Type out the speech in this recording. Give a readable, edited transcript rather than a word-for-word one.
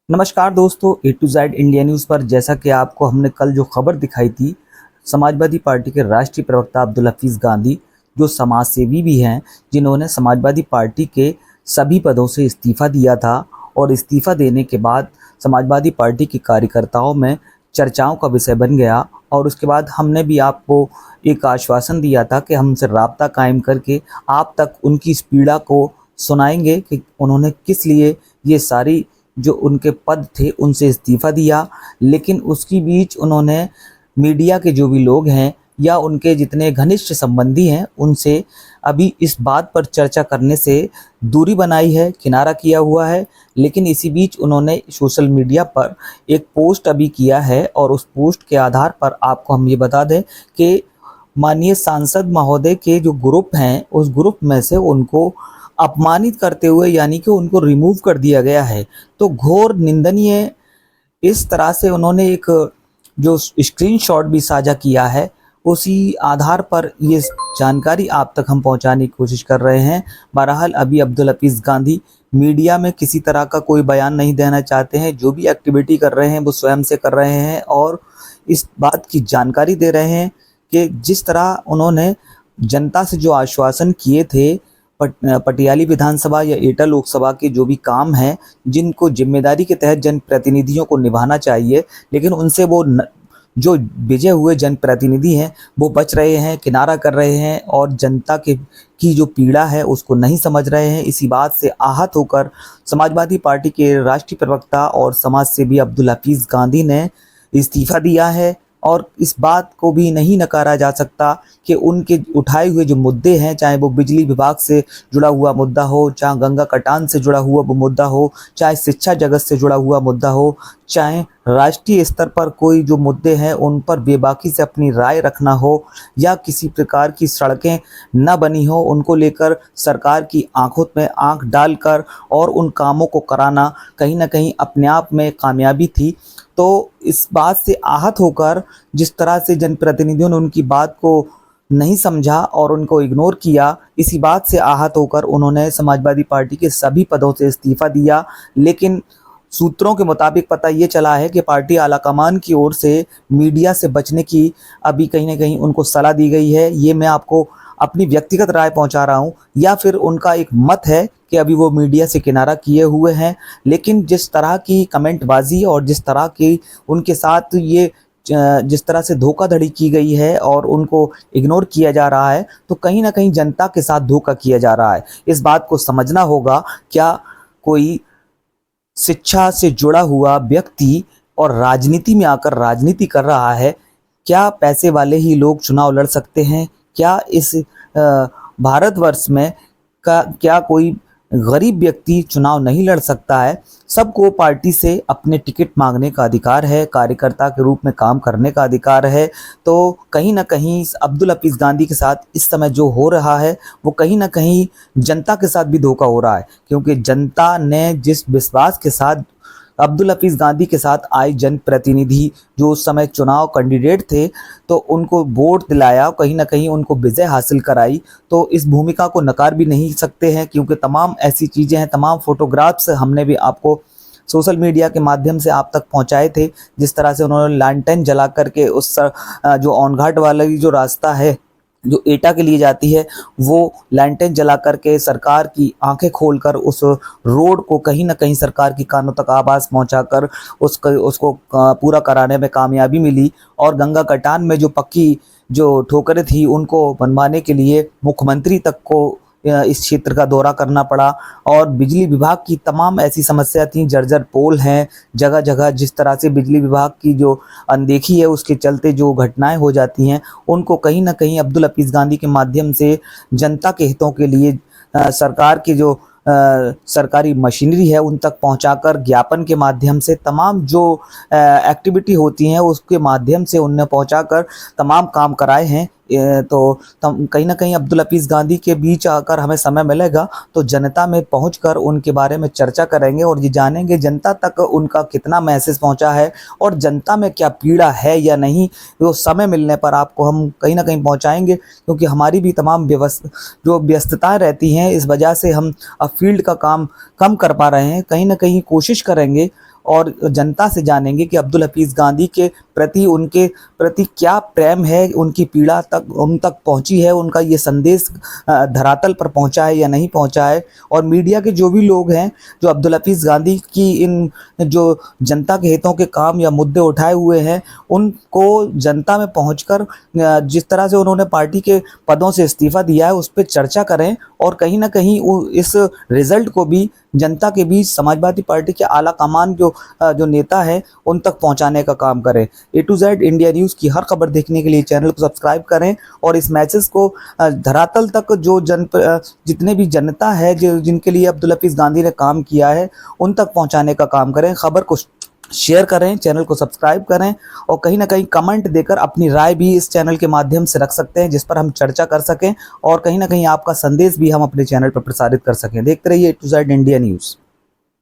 नमस्कार दोस्तों, ए to Z India news पर जैसा कि आपको हमने कल जो खबर दिखाई थी, समाजवादी पार्टी के राष्ट्रीय प्रवक्ता अब्दुल हफीज़ गांधी जो समाज सेवी भी हैं, जिन्होंने समाजवादी पार्टी के सभी पदों से इस्तीफ़ा दिया था और इस्तीफ़ा देने के बाद समाजवादी पार्टी के कार्यकर्ताओं में चर्चाओं का विषय बन गया। और उसके बाद हमने भी आपको एक आश्वासन दिया था कि हम उनसे राब्ता कायम करके आप तक उनकी इस पीड़ा को सुनाएंगे कि उन्होंने किस लिए ये सारी जो उनके पद थे उनसे इस्तीफ़ा दिया। लेकिन उसकी बीच उन्होंने मीडिया के जो भी लोग हैं या उनके जितने घनिष्ठ संबंधी हैं उनसे अभी इस बात पर चर्चा करने से दूरी बनाई है, किनारा किया हुआ है। लेकिन इसी बीच उन्होंने सोशल मीडिया पर एक पोस्ट अभी किया है और उस पोस्ट के आधार पर आपको हम ये बता दें कि माननीय सांसद महोदय के जो ग्रुप हैं उस ग्रुप में से उनको अपमानित करते हुए यानी कि उनको रिमूव कर दिया गया है। तो घोर निंदनीय इस तरह से उन्होंने एक जो स्क्रीनशॉट भी साझा किया है, उसी आधार पर ये जानकारी आप तक हम पहुंचाने की कोशिश कर रहे हैं। बहरहाल अभी अब्दुल हफीज़ गांधी मीडिया में किसी तरह का कोई बयान नहीं देना चाहते हैं। जो भी एक्टिविटी कर रहे हैं वो स्वयं से कर रहे हैं और इस बात की जानकारी दे रहे हैं कि जिस तरह उन्होंने जनता से जो आश्वासन किए थे पटियाली विधानसभा या एटा लोकसभा के जो भी काम हैं जिनको जिम्मेदारी के तहत जनप्रतिनिधियों को निभाना चाहिए, लेकिन उनसे वो जो विजय हुए जनप्रतिनिधि हैं वो बच रहे हैं, किनारा कर रहे हैं और जनता के की जो पीड़ा है उसको नहीं समझ रहे हैं। इसी बात से आहत होकर समाजवादी पार्टी के राष्ट्रीय प्रवक्ता और समाज सेवी अब्दुल हफीज़ गांधी ने इस्तीफ़ा दिया है। और इस बात को भी नहीं नकारा जा सकता कि उनके उठाए हुए जो मुद्दे हैं, चाहे वो बिजली विभाग से जुड़ा हुआ मुद्दा हो, चाहे गंगा कटान से जुड़ा हुआ वो मुद्दा हो, चाहे शिक्षा जगत से जुड़ा हुआ मुद्दा हो, चाहे राष्ट्रीय स्तर पर कोई जो मुद्दे हैं उन पर बेबाकी से अपनी राय रखना हो, या किसी प्रकार की सड़कें न बनी हो उनको लेकर सरकार की आंखों में आंख डालकर और उन कामों को कराना कहीं ना कहीं अपने आप में कामयाबी थी। तो इस बात से आहत होकर जिस तरह से जनप्रतिनिधियों ने उनकी बात को नहीं समझा और उनको इग्नोर किया, इसी बात से आहत होकर उन्होंने समाजवादी पार्टी के सभी पदों से इस्तीफ़ा दिया। लेकिन सूत्रों के मुताबिक पता ये चला है कि पार्टी आलाकमान की ओर से मीडिया से बचने की अभी कहीं ना कहीं उनको सलाह दी गई है। ये मैं आपको अपनी व्यक्तिगत राय पहुंचा रहा हूं या फिर उनका एक मत है कि अभी वो मीडिया से किनारा किए हुए हैं। लेकिन जिस तरह की कमेंटबाजी और जिस तरह की उनके साथ ये जिस तरह से धोखाधड़ी की गई है और उनको इग्नोर किया जा रहा है, तो कहीं ना कहीं जनता के साथ धोखा किया जा रहा है। इस बात को समझना होगा। क्या कोई शिक्षा से जुड़ा हुआ व्यक्ति और राजनीति में आकर राजनीति कर रहा है? क्या पैसे वाले ही लोग चुनाव लड़ सकते हैं? क्या इस भारतवर्ष में क्या कोई गरीब व्यक्ति चुनाव नहीं लड़ सकता है? सबको पार्टी से अपने टिकट मांगने का अधिकार है, कार्यकर्ता के रूप में काम करने का अधिकार है। तो कहीं ना कहीं अब्दुल हफीज़ गांधी के साथ इस समय जो हो रहा है वो कहीं ना कहीं जनता के साथ भी धोखा हो रहा है, क्योंकि जनता ने जिस विश्वास के साथ अब्दुल हफीज़ गांधी के साथ आए जनप्रतिनिधि जो उस समय चुनाव कैंडिडेट थे, तो उनको वोट दिलाया, कहीं ना कहीं उनको विजय हासिल कराई। तो इस भूमिका को नकार भी नहीं सकते हैं, क्योंकि तमाम ऐसी चीज़ें हैं, तमाम फोटोग्राफ्स हमने भी आपको सोशल मीडिया के माध्यम से आप तक पहुंचाए थे। जिस तरह से उन्होंने लैंटर्न जला करके उस जो ऑनघाट वाला जो रास्ता है जो एटा के लिए जाती है, वो लैंटर्न जला करके सरकार की आंखें खोलकर उस रोड को कहीं ना कहीं सरकार की कानों तक आवाज़ पहुंचाकर उसको पूरा कराने में कामयाबी मिली। और गंगा कटान में जो पक्की जो ठोकरें थी उनको बनवाने के लिए मुख्यमंत्री तक को इस क्षेत्र का दौरा करना पड़ा। और बिजली विभाग की तमाम ऐसी समस्या थी, जर्जर पोल हैं जगह जगह, जिस तरह से बिजली विभाग की जो अनदेखी है उसके चलते जो घटनाएं हो जाती हैं, उनको कहीं ना कहीं अब्दुल हफीज़ गांधी के माध्यम से जनता के हितों के लिए सरकार की जो सरकारी मशीनरी है उन तक पहुंचाकर ज्ञापन के माध्यम से तमाम जो एक्टिविटी होती हैं उसके माध्यम से उनने पहुंचाकर तमाम काम कराए हैं। तो कहीं ना कहीं अब्दुल हफीज़ गांधी के बीच आकर हमें समय मिलेगा तो जनता में पहुंचकर उनके बारे में चर्चा करेंगे और ये जानेंगे जनता तक उनका कितना मैसेज पहुंचा है और जनता में क्या पीड़ा है या नहीं। वो समय मिलने पर आपको हम कहीं ना कहीं पहुंचाएंगे, क्योंकि हमारी भी तमाम जो व्यस्तताएं रहती हैं, इस वजह से हम अब फील्ड का काम कम कर पा रहे हैं। कहीं ना कहीं कोशिश करेंगे और जनता से जानेंगे कि अब्दुल हफीज़ गांधी के प्रति, उनके प्रति क्या प्रेम है, उनकी पीड़ा तक उन तक पहुंची है, उनका ये संदेश धरातल पर पहुंचा है या नहीं पहुंचा है। और मीडिया के जो भी लोग हैं जो अब्दुल हफीज़ गांधी की इन जो जनता के हितों के काम या मुद्दे उठाए हुए हैं, उनको जनता में पहुंचकर जिस तरह से उन्होंने पार्टी के पदों से इस्तीफा दिया है उस पर चर्चा करें, और कहीं ना कहीं इस रिजल्ट को भी जनता के बीच समाजवादी पार्टी के आला कमान जो नेता है उन तक पहुंचाने का काम करें। A to Z India news की हर खबर देखने के लिए चैनल को सब्सक्राइब करें और इस मैसेज को धरातल तक जो जितने भी जनता है जिनके लिए अब्दुल हफीज़ गांधी ने काम किया है उन तक पहुंचाने का काम करें। खबर को शेयर करें, चैनल को सब्सक्राइब करें और कहीं ना कहीं कमेंट देकर अपनी राय भी इस चैनल के माध्यम से रख सकते हैं, जिस पर हम चर्चा कर सकें और कहीं ना कहीं आपका संदेश भी हम अपने चैनल पर प्रसारित कर सकें। देखते रहिए A to Z India news.